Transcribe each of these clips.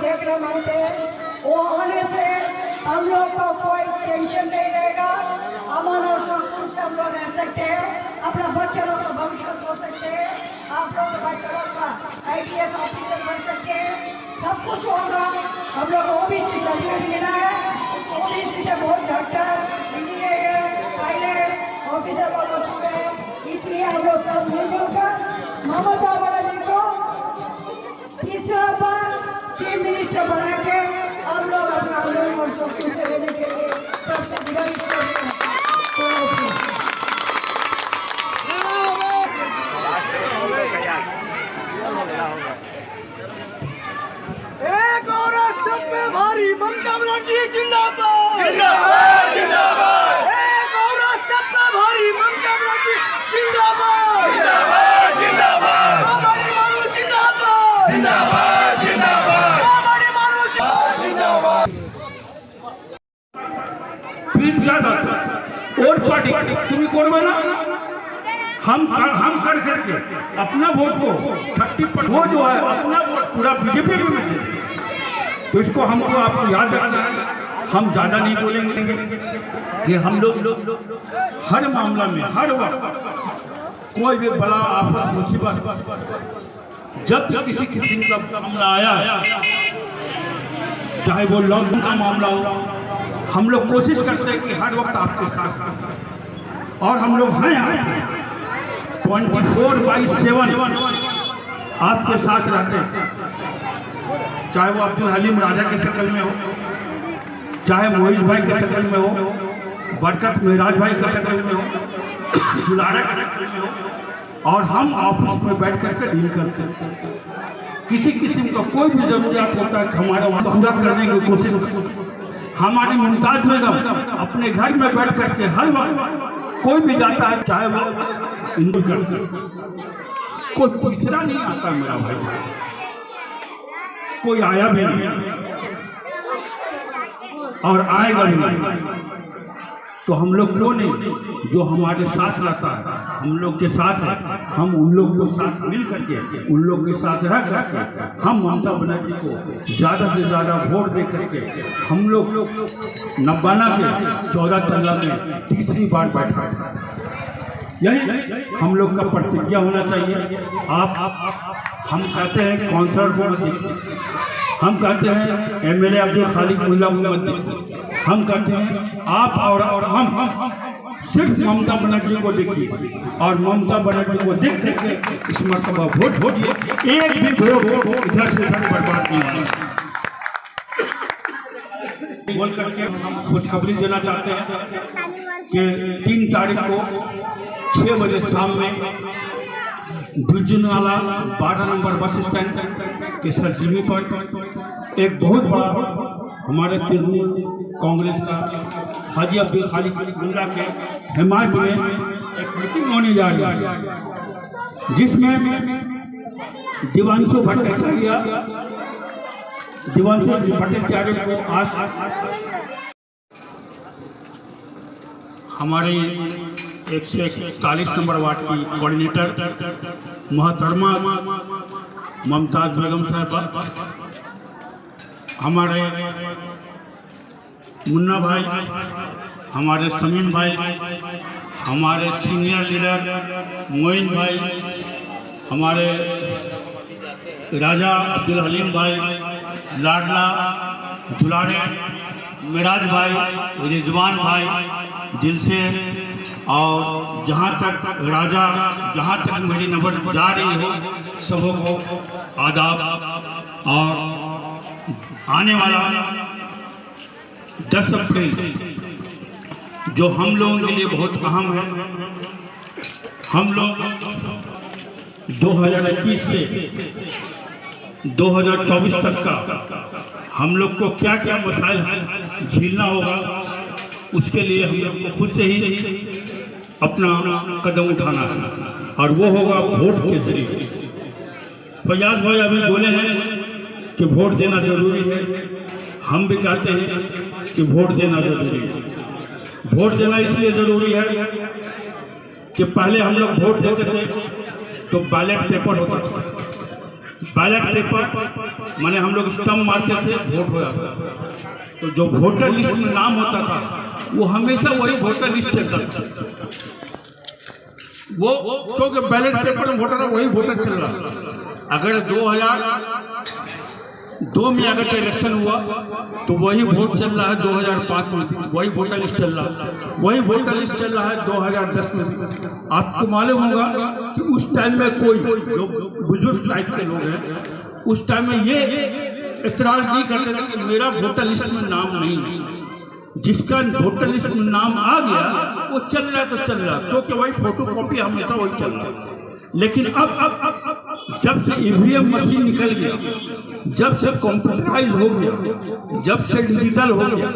देखने मिलते वो होने से हम लोग को कोई टेंशन नहीं रहेगा। अमन और सुकून से हम लोग रह सकते हैं, अपना बच्चों का भविष्य हो सकते हैं, आप लोग बच्चों का IPS ऑफिसर बन सकते हैं, सब कुछ होगा। हम लोग OBC सर्टिफिकेट मिला है, उस OBC से बहुत डॉक्टर इंजीनियर पायलट ऑफिसर लोग हो चुके हैं। इसलिए हम लोग सब मिलजुल कर ममता बनर्जी को तीसरा बार चीफ मिनिस्टर बना के हम लोग अपना आंदोलन और शक्ति से लेने के लिए सबसे गुजारिश करते हैं। एक औरत सब पे भारी, ममता बनर्जी जिंदाबाद जिंदाबाद जिंदाबाद। एक औरत सब पे भारी, ममता बनर्जी जिंदाबाद जिंदाबाद जिंदाबाद। हमारी मारू जिंदाबाद जिंदाबाद जिंदाबाद। हमारी मारू जिंदाबाद। प्लीज ज्यादा और पार्टी तुम्हें करबे ना, हम कर करके अपना वोट को 30% वो जो है अपना वोट पूरा बीजेपी में मिले, तो इसको हमको आपको याद रखना है। हम ज्यादा नहीं बोलेंगे कि हम लोग हर मामला में हर वक्त कोई भी बड़ा आफत मुसीबत जब किसी किस्म का मामला आया, चाहे वो लॉकडाउन का मामला हो, हम लोग कोशिश करते हैं कि हर वक्त आपके साथ, और हम लोग हैं 24/7 आपके साथ रहते हैं। चाहे वो अब्दुल हलीम राजा के शक्ल में हो, चाहे मोहित भाई के शक्ल में हो, बरकत मेराज भाई के शक्ल में हो, दुलारा के शक्ल में हो, और हम ऑफिस में बैठ करके डील करते हैं। किसी किस्म का कोई भी जरूरियात होता है हमारे वहाँ पूरा करने की कोशिश। हमारी मुमताज बेगम अपने घर में बैठ करके हर वक्त कोई भी जाता है, चाहे वो हिंदू करता, कोई तीसरा नहीं आता मेरा भाई, कोई आया भी नहीं और आएगा भी नहीं। तो हम लोग क्यों नहीं, जो हमारे साथ रहता है हम लोग के साथ है, हम उन लोग के साथ मिल करके उन लोग के साथ रह करके हम ममता बनर्जी को ज़्यादा से ज़्यादा वोट दे करके हम लोग 92 के 14 तल्ला में तीसरी बार बैठा, यही हम लोग का प्रतिज्ञा होना चाहिए। हम कहते हैं कौंसलर को मत दीजिए, हम कहते हैं MLA अब्दुल खालिक मुल्ला को मत दीजिए, हम कहते हैं आप और हम सिर्फ ममता बनर्जी को देखिए, और ममता बनर्जी को देख करके इस मरतबा वोट दिए, एक भी वोट इधर से इधर बर्बाद नहीं होगा। बोल करके हम खुशखबरी देना चाहते हैं कि 3 तारीख को 6 बजे शाम में बिरजुनवाला 12 नंबर बस स्टैंड के सरजीवी पर एक बहुत बड़ा हमारे तृणमूल कांग्रेस का हाजी अब्दुल खालिक मुल्ला के हिमायत में एक मीटिंग होने जा रही है, जिसमें दिवांशु भट्टाचार्य को आज हमारे 141 नंबर वार्ड की कोऑर्डिनेटर मोहतरमा मुमताज बेगम साहब, हमारे मुन्ना भाई, हमारे समीन भाई, हमारे सीनियर लीडर मोइन भाई, हमारे राजा अब्दुल हलीम भाई, लाडला दुलारे मेराज भाई, रिजवान भाई, दिल से, और जहाँ तक राजा जहाँ तक मेरी नंबर जा रही हो सबों को आदाब। और आने वाला 10 अप्रैल जो हम लोगों के लिए बहुत अहम है, हम लोग 2021 से 2024 तक का हम लोग को क्या क्या मसाइल झेलना होगा, उसके लिए हम लोग को खुद से ही अपना कदम उठाना है, और वो होगा वोट के जरिए। फयाज भाई अभी बोले हैं कि वोट देना जरूरी है, हम भी कहते हैं कि वोट देना जरूरी है। वोट देना इसलिए जरूरी है कि पहले हम लोग वोट देते थे तो बैलेट पेपर होता था, बैलेट पेपर माने हम लोग स्टम्प मारते थे, वोट हो जाता था। तो जो वोटर लिस्ट में नाम होता था वो हमेशा वही वोटर लिस्ट चलता था। वो क्योंकि बैलेट पेपर में वोटर वही वोटर चल रहा। अगर 2002 में अगर इलेक्शन हुआ तो वही वोट चल रहा है 2005 में, वही वोटर लिस्ट चल रहा है, वही वोटर लिस्ट चल रहा है 2010 में। आपको मालूम होगा कि उस टाइम में कोई जो बुजुर्ग टाइप के लोग हैं उस टाइम में ये इतराज नहीं करते थे कि मेरा वोटर लिस्ट में नाम नहीं है। जिसका वोटर लिस्ट में नाम आ गया वो चल रहा है तो चल रहा है, क्योंकि वही फोटो कॉपी हमेशा वही चल रहा है। लेकिन अब जब से ईवीएम मशीन निकल गया, जब से कंप्यूटराइज हो गया, जब से डिजिटल हो गया,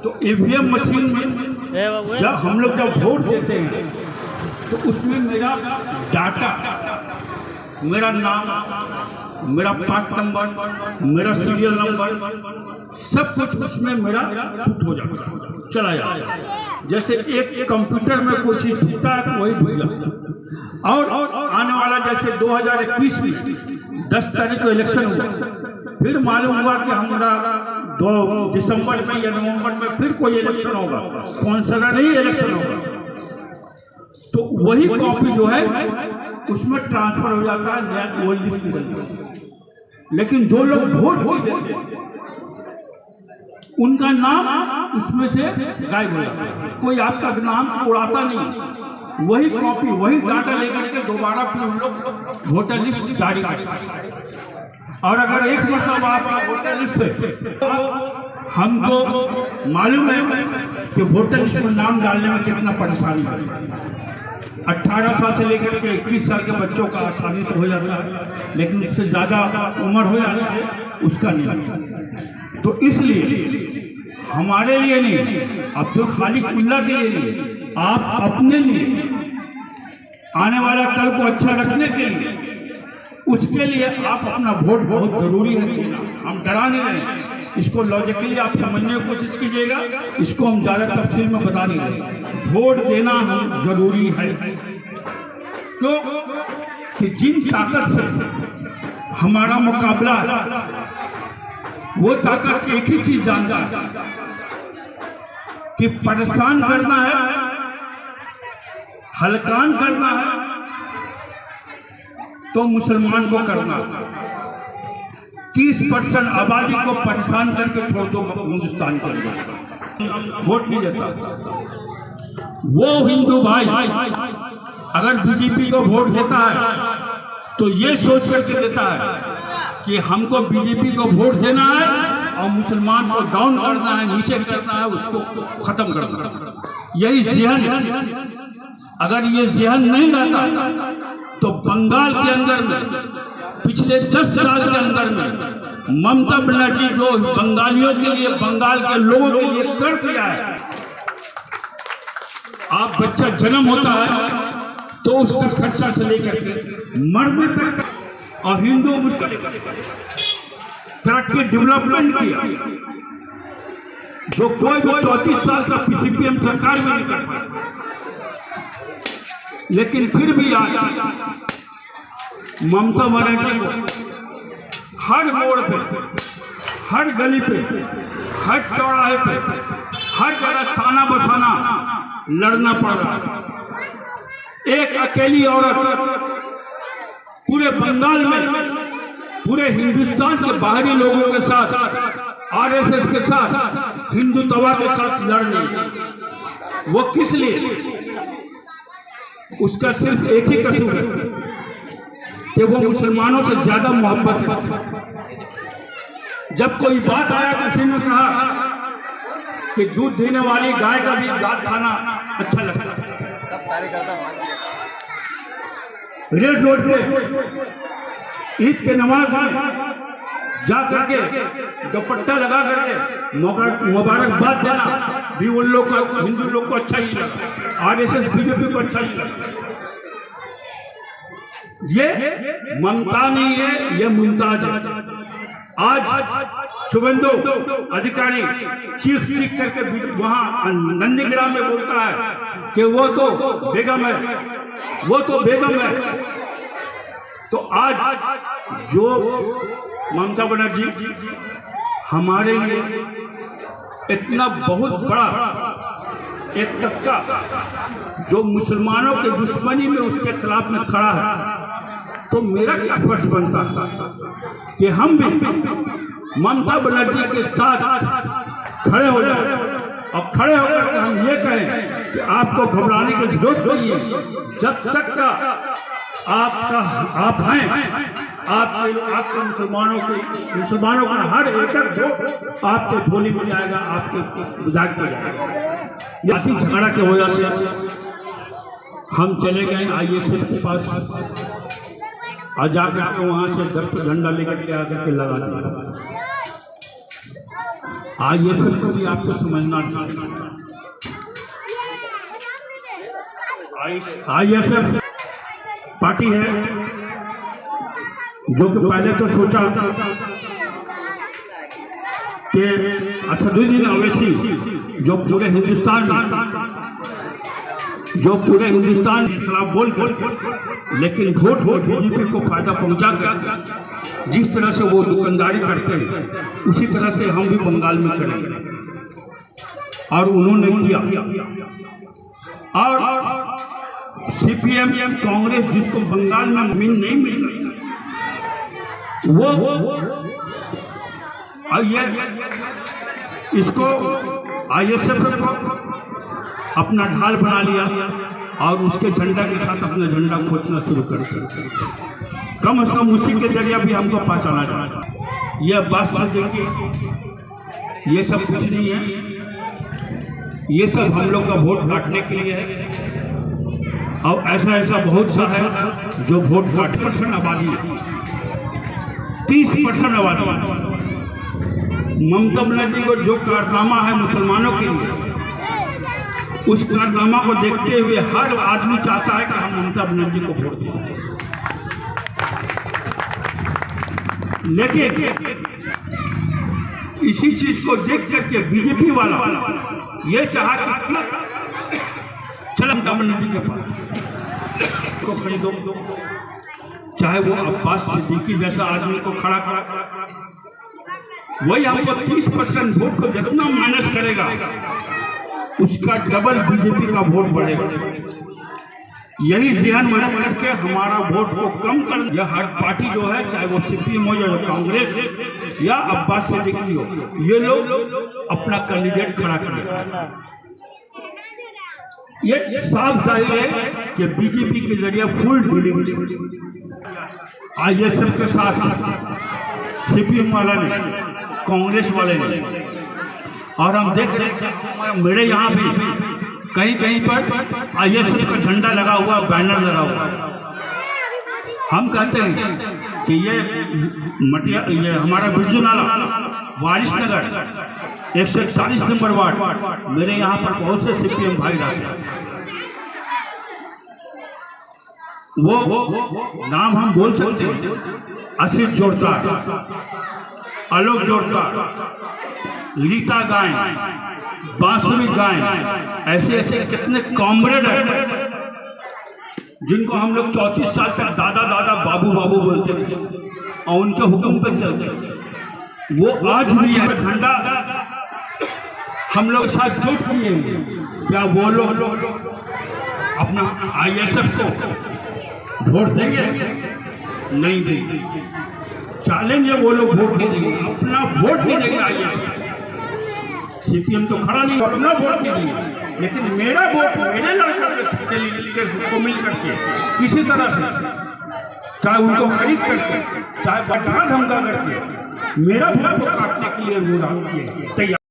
तो ईवीएम मशीन में जब हम लोग जब वोट देते हैं तो उसमें मेरा डाटा, मेरा नाम, मेरा पार्ट नंबर, मेरा सीरियल नंबर, सब कुछ उसमें मेरा फिट हो जाता, चला जाता। जैसे एक कंप्यूटर में कोई चीज ढूंढता है तो वही ढूंढ जाता। और आने वाला जैसे 2021 में 10 तारीख को इलेक्शन हुआ, फिर मालूम हुआ कि हमारा 2 दिसंबर में या नवंबर में फिर कोई इलेक्शन होगा, स्पॉन्सरर ही इलेक्शन होगा। तो वही कॉपी जो है उसमें ट्रांसफर हो जाता है, नया ओल्ड लिस्ट निकल जाता है। लेकिन जो लोग वोट देते हैं उनका नाम उसमें से गायब हो जाता है, कोई आपका नाम उड़ाता नहीं। वही कॉपी, वही डाटा लेकर के दोबारा फिर उन लोग वोटर लिस्ट जारी करते हैं। और अगर एक मतलब आपका वोटर लिस्ट है, हमको मालूम है कि वोटर लिस्ट में नाम डालने में कितना परेशानी है। 18 साल से लेकर के 21 साल के बच्चों का आसानी से हो जाता है, लेकिन उससे ज़्यादा उम्र हो जाने से उसका नहीं। तो इसलिए हमारे लिए नहीं, अब्दुल खालिक उल्लाह के लिए नहीं, आप अपने लिए आने वाला कल को अच्छा रखने के लिए, उसके लिए आप अपना वोट बहुत जरूरी है देना। हम डरा नहीं रहे, इसको लॉजिकली आप समझने की कोशिश कीजिएगा, इसको हम ज़्यादा तफसील में बता नहीं रहे। वोट देना हम जरूरी है, क्यों कि जिन ताकत से हमारा मुकाबला है वो ताकत एक ही चीज जानता है कि परेशान करना है, हलकान करना है, तो मुसलमान को करना। 30% आबादी को परेशान करके छोड़ दो हिंदुस्तान के अंदर, वोट नहीं देता। वो हिंदू भाई अगर बीजेपी को वोट देता है तो ये सोच करके देता है कि हमको बीजेपी को वोट देना है और मुसलमान को डाउन करना है, नीचे करना है, उसको खत्म करना है। यही ज़हन है। अगर ये ज़हन नहीं रहता तो बंगाल के अंदर में पिछले 10 साल के अंदर में ममता बनर्जी जो बंगालियों के लिए, बंगाल के लोगों के लिए कर दिया है, आप बच्चा जन्म होता है तो उसका खर्चा से लेकर के मरने तक, और हिंदू तरक्की डेवलपमेंट किया जो कोई भी 34 साल का सीपीएम सरकार में नहीं कर पाया। लेकिन फिर भी आज ममता बनर्जी को हर मोड़ पे, हर गली पे, हर चौराहे पे, हर जगह थाना बसाना लड़ना पड़ रहा है। एक अकेली औरत पूरे बंगाल में, पूरे हिंदुस्तान के बाहरी लोगों के साथ, आरएसएस के साथ, हिंदुत्व के साथ लड़ रही। वो किस लिए? उसका सिर्फ एक ही कसूर है कि वो मुसलमानों से ज्यादा मोहब्बत है। जब कोई बात आया किसी ने कहा कि दूध देने वाली गाय का भी दांत खाना अच्छा लगता है, रेड रोड पे ईद के नमाज में जा करके दुपट्टा लगा करके मुबारकबाद देना भी उन लोग को, हिंदू लोग को अच्छा ही लगा, आरएसएस बीजेपी को अच्छा ही लगा। ये ममता नहीं है, ये मुमताज है। आज शुभेंदु अधिकारी चीख करके वहां नंदीग्राम में बोलता है कि वो तो बेगम है, वो तो बेगम है। तो आज जो ममता बनर्जी हमारे लिए इतना बहुत बड़ा एक तबका जो मुसलमानों के दुश्मनी में उसके खिलाफ में खड़ा है, तो मेरा क्या फर्ज बनता है कि हम भी ममता बनर्जी के साथ खड़े हो जाए और खड़े होकर हम ये कहें कि आपको घबराने की जरूरत नहीं है। जब तक का आप हैं, आपके मुसलमानों का हर एक वोट आपके झोली में जाएगा, आपके मजाक में जाएगा। ऐसी झगड़ा की वजह से हम चले गए ISF के पास और जाकर वहां से घर पर झंडा लेकर के आकर के लगा दिया। ISF को भी आपको समझना चाहिए। ISF पार्टी है जो कि पहले तो सोचा कि असदुद्दीन अवैसी जो पूरे हिंदुस्तान के खिलाफ बोल कर, लेकिन वोट बीजेपी को फायदा पहुंचा कर जिस तरह से वो दुकानदारी करते हैं, उसी तरह से हम भी बंगाल में करेंगे। और उन्होंने किया। और CPM कांग्रेस जिसको बंगाल में जमीन नहीं मिल रही, वो इसको ISF को अपना ढाल बना लिया और उसके झंडा के साथ अपना झंडा खोजना शुरू कर दिया। कम से कम उसी के जरिए भी हमको पहचाना जाए। यह बात से देखिए, ये सब कुछ नहीं है, ये सब हम लोग का वोट काटने के लिए है। और ऐसा बहुत सा है जो वोट 8% आबादी है, 30% आबादी। ममता बनर्जी को जो कारनामा है मुसलमानों के लिए, उस कारनामा को देखते हुए हर आदमी चाहता है कि हम ममता बनर्जी को वोट दें। लेकिन इसी चीज को देख करके बीजेपी वाला ये चाहा कि चल ममता बनर्जी के पास को खरीदो, चाहे वो अब्बास सिद्दीकी जैसा आदमी को खड़ा वही हमको 30% वोट को जितना माइनस करेगा उसका डबल बीजेपी का वोट बढ़ेगा। यही ध्यान में रख करके हमारा वोट को कम कर, यह हर पार्टी जो है, चाहे वो CPM हो या कांग्रेस या अब्बास सिद्दीकी हो, ये लोग अपना कैंडिडेट खड़ा करेगा। ये साफ जाहिर है कि बीजेपी के जरिए फुल डीलिंग ISF के साथ CPM वाला ने, कांग्रेस वाले ने। और हम देख रहे हैं मेरे यहाँ भी कहीं कहीं पर ISF का झंडा लगा हुआ, बैनर लगा हुआ। हम कहते हैं कि ये हमारा बिरजू नाला, वारिस नगर 141 नंबर वार्ड, मेरे यहाँ पर बहुत से CPM भाई रहते हैं। वो नाम हम बोल सकते हैं, असित जोड़कर, आलोक जोड़कर, लीता गाय, बांसुरी गाय, ऐसे कितने कॉमरेड हैं जिनको हम लोग 34 साल तक दादा दादा बाबू बाबू बोलते थे और उनके हुक्म पर चलते। वो आज भी है झंडा हम लोग साथ जुट किए हैं। क्या वो लोग अपना ISF को वोट देंगे? नहीं देंगे। चैलेंज है, वो लोग वोट नहीं देंगे, अपना वोट नहीं देंगे ISF। CPM तो खड़ा नहीं, अपना वोट नहीं देंगे, लेकिन मेरा वोट मेरे लड़का को मिल करके किसी तरह से, चाहे उनको खरीद करके, चाहे बटा धमका करके, मेरा वोट को काटने के लिए वो तैयार।